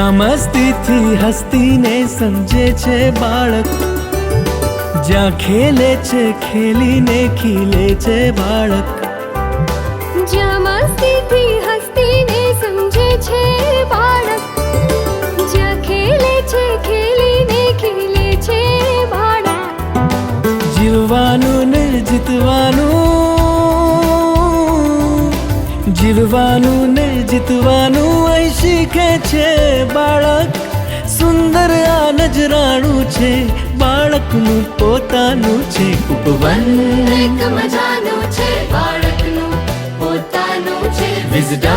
જ્યાં મસ્તીથી હસ્તીને સમજે છે બાળક, જ્યાં ખેલે છે ખેલીને ખીલે છે બાળક, જ્યાં મસ્તીથી હસ્તીને સમજે છે બાળક, જ્યાં ખેલે છે ખેલીને ખીલે છે બાળક. જીવવાનું ને જીતવાનું, જીવવાનું ને જીતવાનું અહીં શીખે છે બાળક. સુંદર આ નજરાણું છે બાળકનું પોતાનું છે. ઉપવન એક મજાનું છે બાળકનું પોતાનું છે. વિઝડમ